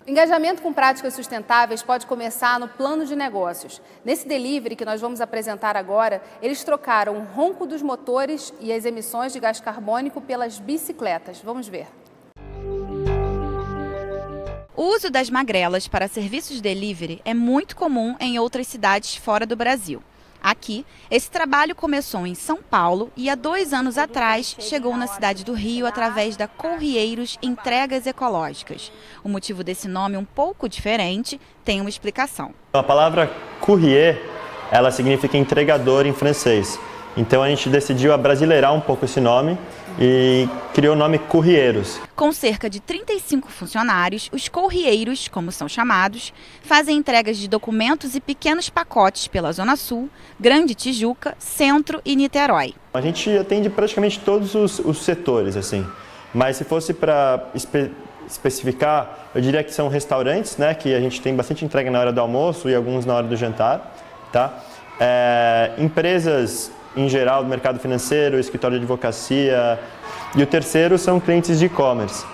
Engajamento com práticas sustentáveis pode começar no plano de negócios. Nesse delivery que nós vamos apresentar agora, eles trocaram o ronco dos motores e as emissões de gás carbônico pelas bicicletas. Vamos ver. O uso das magrelas para serviços delivery é muito comum em outras cidades fora do Brasil. Aqui, esse trabalho começou em São Paulo e há 2 anos atrás chegou na cidade do Rio através da Corrieiros Entregas Ecológicas. O motivo desse nome um pouco diferente tem uma explicação. A palavra courrier, ela significa entregador em francês. Então a gente decidiu abrasileirar um pouco esse nome e criou o nome Corrieiros. Com cerca de 35 funcionários, os corrieiros, como são chamados, fazem entregas de documentos e pequenos pacotes pela Zona Sul, Grande Tijuca, Centro e Niterói. A gente atende praticamente todos os setores, assim. Mas se fosse para especificar, eu diria que são restaurantes, né, que a gente tem bastante entrega na hora do almoço e alguns na hora do jantar, tá? Empresas em geral do mercado financeiro, escritório de advocacia, e o terceiro são clientes de e-commerce.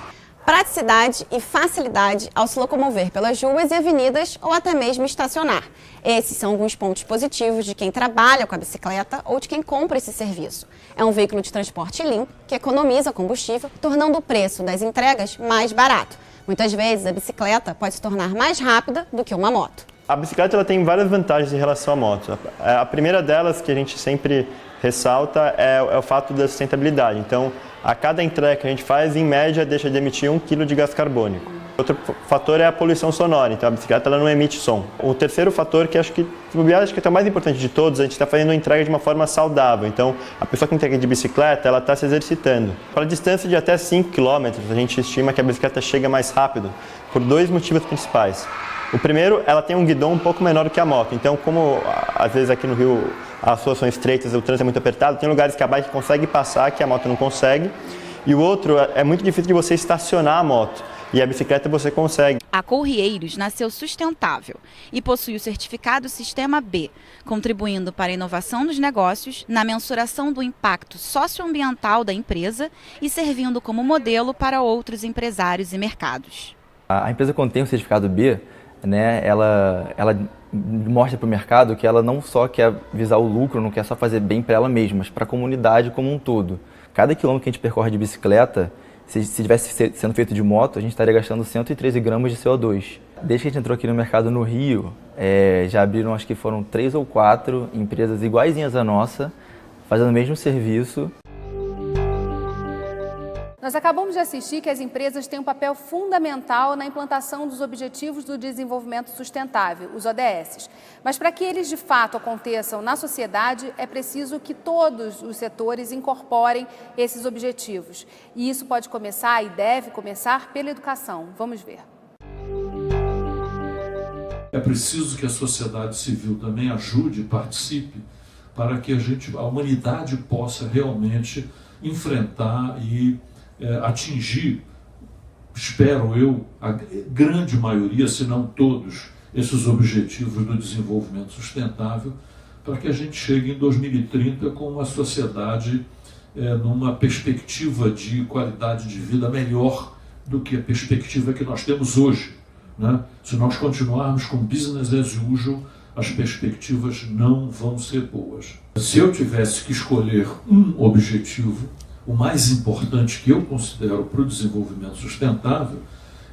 Praticidade e facilidade ao se locomover pelas ruas e avenidas ou até mesmo estacionar. Esses são alguns pontos positivos de quem trabalha com a bicicleta ou de quem compra esse serviço. É um veículo de transporte limpo que economiza combustível, tornando o preço das entregas mais barato. Muitas vezes a bicicleta pode se tornar mais rápida do que uma moto. A bicicleta ela tem várias vantagens em relação à moto. A primeira delas, que a gente sempre ressalta, é o fato da sustentabilidade. Então, a cada entrega que a gente faz, em média, deixa de emitir 1 kg de gás carbônico. Outro fator é a poluição sonora, então a bicicleta ela não emite som. O terceiro fator, que acho que é o mais importante de todos, a gente está fazendo a entrega de uma forma saudável. Então, a pessoa que entrega de bicicleta, ela está se exercitando. Para a distância de até 5 km, a gente estima que a bicicleta chega mais rápido, por 2 motivos principais. O primeiro, ela tem um guidão um pouco menor do que a moto, então como às vezes aqui no Rio as ruas são estreitas, o trânsito é muito apertado, tem lugares que a bike consegue passar, que a moto não consegue. E o outro, é muito difícil de você estacionar a moto, e a bicicleta você consegue. A Corrieiros nasceu sustentável e possui o certificado Sistema B, contribuindo para a inovação dos negócios, na mensuração do impacto socioambiental da empresa e servindo como modelo para outros empresários e mercados. A empresa, quando tem o certificado B, né, ela mostra para o mercado que ela não só quer visar o lucro, não quer só fazer bem para ela mesma, mas para a comunidade como um todo. Cada quilômetro que a gente percorre de bicicleta, se tivesse sendo feito de moto, a gente estaria gastando 113 gramas de CO2. Desde que a gente entrou aqui no mercado no Rio, já abriram, acho que foram 3 ou 4 empresas iguaizinhas à nossa, fazendo o mesmo serviço. Nós acabamos de assistir que as empresas têm um papel fundamental na implantação dos Objetivos do Desenvolvimento Sustentável, os ODS. Mas para que eles de fato aconteçam na sociedade, é preciso que todos os setores incorporem esses objetivos. E isso pode começar e deve começar pela educação. Vamos ver. É preciso que a sociedade civil também ajude e participe para que a humanidade possa realmente enfrentar e atingir, espero eu, a grande maioria, se não todos, esses objetivos do desenvolvimento sustentável, para que a gente chegue em 2030 com uma sociedade numa perspectiva de qualidade de vida melhor do que a perspectiva que nós temos hoje, né? Se nós continuarmos com business as usual, as perspectivas não vão ser boas. Se eu tivesse que escolher um objetivo, o mais importante que eu considero para o desenvolvimento sustentável,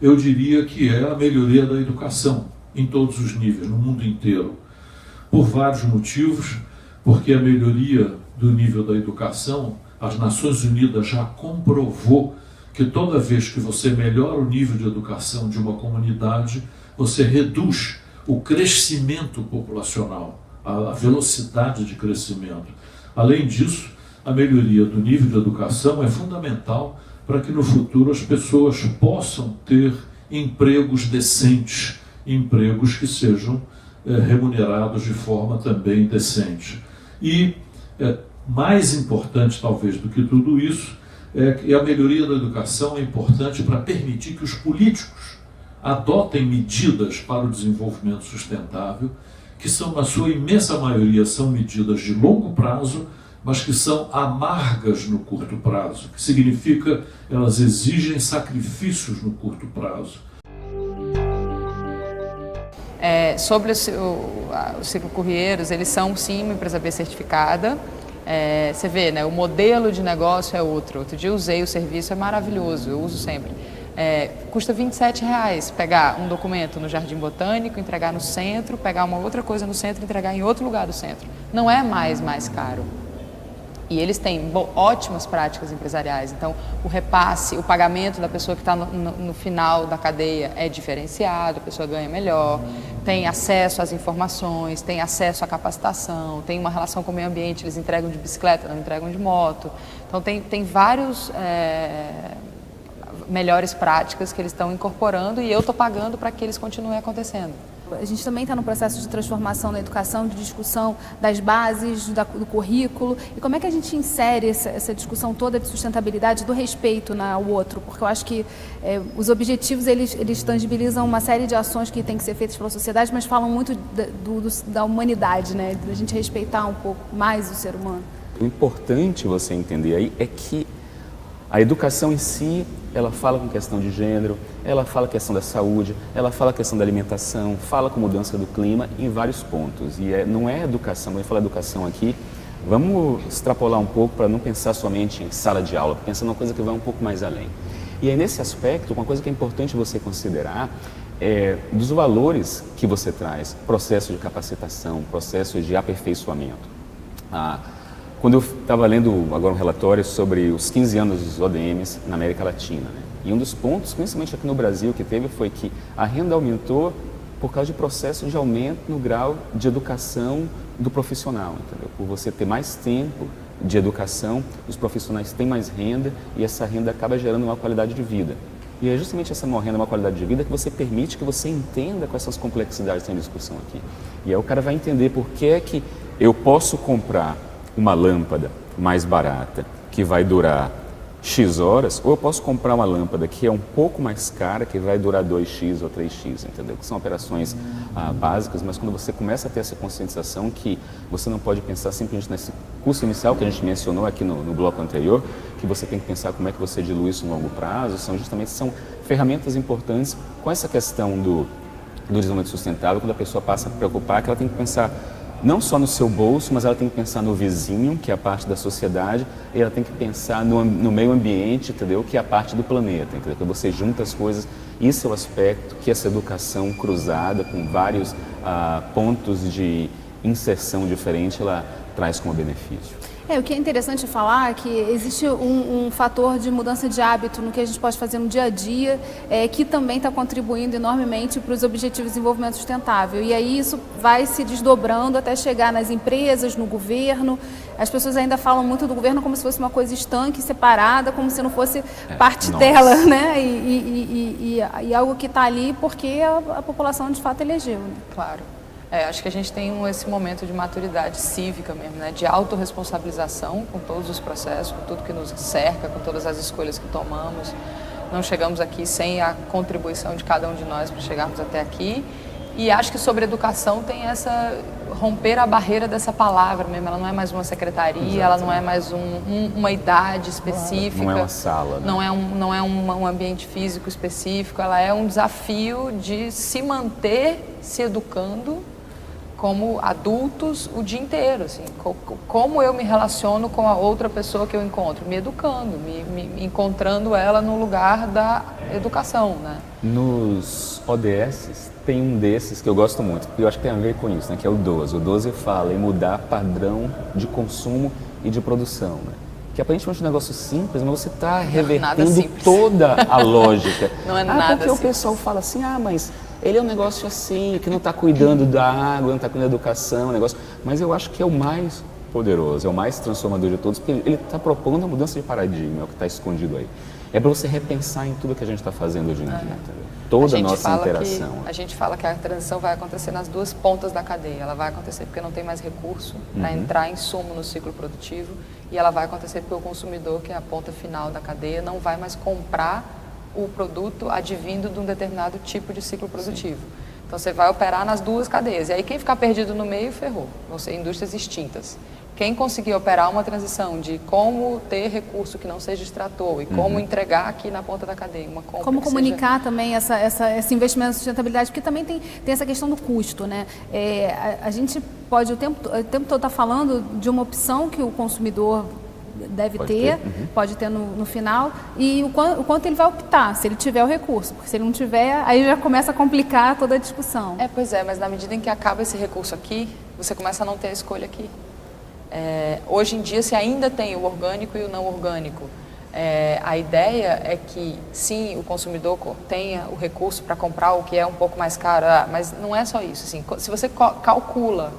eu diria que é a melhoria da educação, em todos os níveis, no mundo inteiro. Por vários motivos, porque a melhoria do nível da educação, as Nações Unidas já comprovou que toda vez que você melhora o nível de educação de uma comunidade, você reduz o crescimento populacional, a velocidade de crescimento. Além disso, a melhoria do nível de educação é fundamental para que no futuro as pessoas possam ter empregos decentes, empregos que sejam remunerados de forma também decente. E mais importante talvez do que tudo isso, é que a melhoria da educação é importante para permitir que os políticos adotem medidas para o desenvolvimento sustentável, que são, na sua imensa maioria, são medidas de longo prazo, mas que são amargas no curto prazo, que significa elas exigem sacrifícios no curto prazo. Sobre o Ciclo Currieiros, eles são sim uma empresa B certificada. Você vê, né, o modelo de negócio é outro. Outro dia eu usei o serviço, é maravilhoso, eu uso sempre. Custa R$27 pegar um documento no Jardim Botânico, entregar no centro, pegar uma outra coisa no centro e entregar em outro lugar do centro. Não é mais caro. E eles têm ótimas práticas empresariais. Então, o repasse, o pagamento da pessoa que está no final da cadeia é diferenciado, a pessoa ganha melhor, tem acesso às informações, tem acesso à capacitação, tem uma relação com o meio ambiente, eles entregam de bicicleta, não entregam de moto. Então, tem vários melhores práticas que eles estão incorporando e eu estou pagando para que eles continuem acontecendo. A gente também está no processo de transformação na educação, de discussão das bases, do currículo. E como é que a gente insere essa discussão toda de sustentabilidade, do respeito ao outro? Porque eu acho que os objetivos, eles tangibilizam uma série de ações que têm que ser feitas pela sociedade, mas falam muito da humanidade, né? Da gente respeitar um pouco mais o ser humano. O importante você entender aí é que a educação em si, ela fala com questão de gênero, ela fala questão da saúde, ela fala questão da alimentação, fala com mudança do clima em vários pontos. E não é educação, quando eu falo educação aqui, vamos extrapolar um pouco para não pensar somente em sala de aula, pensar numa coisa que vai um pouco mais além. E aí nesse aspecto, uma coisa que é importante você considerar é dos valores que você traz, processo de capacitação, processo de aperfeiçoamento. Quando eu estava lendo agora um relatório sobre os 15 anos dos ODMs na América Latina, né? E um dos pontos, principalmente aqui no Brasil, que teve foi que a renda aumentou por causa de processo de aumento no grau de educação do profissional, entendeu? Por você ter mais tempo de educação, os profissionais têm mais renda e essa renda acaba gerando uma qualidade de vida. E é justamente essa renda, uma qualidade de vida, que você permite que você entenda quais são as complexidades em discussão aqui. E aí o cara vai entender por que é que eu posso comprar uma lâmpada mais barata que vai durar X horas, ou eu posso comprar uma lâmpada que é um pouco mais cara, que vai durar 2X ou 3X, entendeu? Que são operações básicas, mas quando você começa a ter essa conscientização que você não pode pensar simplesmente nesse custo inicial que a gente mencionou aqui no bloco anterior, que você tem que pensar como é que você dilui isso no longo prazo, são ferramentas importantes com essa questão do desenvolvimento sustentável, quando a pessoa passa a preocupar, que ela tem que pensar não só no seu bolso, mas ela tem que pensar no vizinho, que é a parte da sociedade, e ela tem que pensar no meio ambiente, entendeu? Que é a parte do planeta, entendeu? Que você junta as coisas, isso é o aspecto que essa educação cruzada, com vários pontos de inserção diferente, ela traz como benefício. O que é interessante falar é que existe um fator de mudança de hábito no que a gente pode fazer no dia a dia, que também está contribuindo enormemente para os Objetivos de Desenvolvimento Sustentável. E aí isso vai se desdobrando até chegar nas empresas, no governo. As pessoas ainda falam muito do governo como se fosse uma coisa estanque, separada, como se não fosse parte dela, né? E algo que está ali porque a população de fato elegeu, né? Claro. Acho que a gente tem esse momento de maturidade cívica mesmo, né? De autorresponsabilização com todos os processos, com tudo que nos cerca, com todas as escolhas que tomamos. Não chegamos aqui sem a contribuição de cada um de nós para chegarmos até aqui. E acho que sobre educação tem essa romper a barreira dessa palavra mesmo. Ela não é mais uma secretaria, exatamente. Ela não é mais uma idade específica. Não é uma sala, né? Não é um ambiente físico específico. Ela é um desafio de se manter se educando como adultos o dia inteiro, assim, como eu me relaciono com a outra pessoa que eu encontro, me educando, me encontrando ela no lugar da educação, né? Nos ODS tem um desses que eu gosto muito, porque eu acho que tem a ver com isso, né? Que é o 12. O 12 fala em mudar padrão de consumo e de produção, né? Que aparentemente é um negócio simples, mas você está revertendo toda a lógica. Não é nada porque simples. O pessoal fala assim, mas ele é um negócio assim, que não está cuidando da água, não está cuidando da educação, negócio. Mas eu acho que é o mais poderoso, é o mais transformador de todos, porque ele está propondo a mudança de paradigma, é o que está escondido aí. É para você repensar em tudo que a gente está fazendo hoje em dia, entendeu? Toda a nossa interação. A gente fala que a transição vai acontecer nas duas pontas da cadeia. Ela vai acontecer porque não tem mais recurso para entrar insumo no ciclo produtivo, e ela vai acontecer porque o consumidor, que é a ponta final da cadeia, não vai mais comprar o produto advindo de um determinado tipo de ciclo produtivo. Sim. Então você vai operar nas duas cadeias. E aí quem ficar perdido no meio, ferrou. Vão ser indústrias extintas. Quem conseguir operar uma transição de como ter recurso que não seja extrator e como entregar aqui na ponta da cadeia uma compra. Como comunicar também esse investimento em sustentabilidade, porque também tem essa questão do custo, né? A gente pode o tempo todo estar falando de uma opção que o consumidor deve pode ter no final, e o quanto ele vai optar, se ele tiver o recurso, porque se ele não tiver, aí já começa a complicar toda a discussão. Pois é, mas na medida em que acaba esse recurso aqui, você começa a não ter a escolha aqui. Hoje em dia, se ainda tem o orgânico e o não orgânico, a ideia é que, sim, o consumidor tenha o recurso para comprar o que é um pouco mais caro, mas não é só isso. Assim, se você calcula,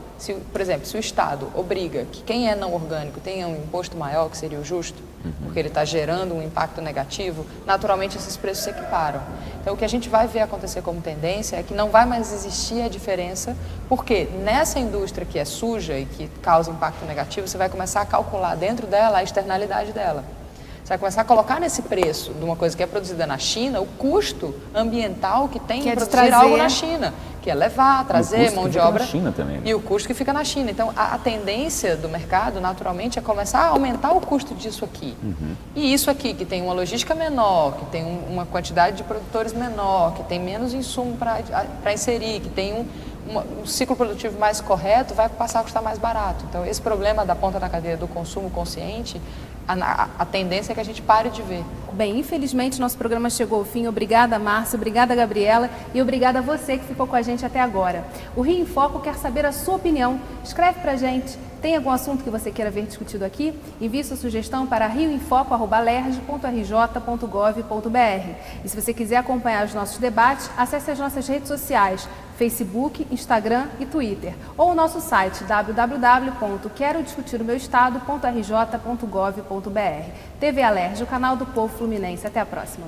por exemplo, se o Estado obriga que quem é não orgânico tenha um imposto maior, que seria o justo, porque ele está gerando um impacto negativo, naturalmente esses preços se equiparam. Então, o que a gente vai ver acontecer como tendência é que não vai mais existir a diferença, porque nessa indústria que é suja e que causa impacto negativo, você vai começar a calcular dentro dela a externalidade dela. Você vai começar a colocar nesse preço de uma coisa que é produzida na China o custo ambiental que tem em produzir algo na China, que é levar, trazer mão de obra. Na China também, né? E o custo que fica na China. Então, a tendência do mercado, naturalmente, é começar a aumentar o custo disso aqui. E isso aqui, que tem uma logística menor, que tem uma quantidade de produtores menor, que tem menos insumo para inserir, que tem um ciclo produtivo mais correto, vai passar a custar mais barato. Então, esse problema da ponta da cadeia do consumo consciente, a tendência é que a gente pare de ver. Bem, infelizmente nosso programa chegou ao fim. Obrigada, Márcia, obrigada, Gabriela, e obrigada a você que ficou com a gente até agora. O Rio em Foco quer saber a sua opinião. Escreve pra gente. Tem algum assunto que você queira ver discutido aqui? Envie sua sugestão para rioemfoco@lerj.rj.gov.br. E se você quiser acompanhar os nossos debates, acesse as nossas redes sociais, Facebook, Instagram e Twitter, ou o nosso site www.querodiscutiromeuestado.rj.gov.br. TV Alerj, o canal do povo fluminense. Até a próxima.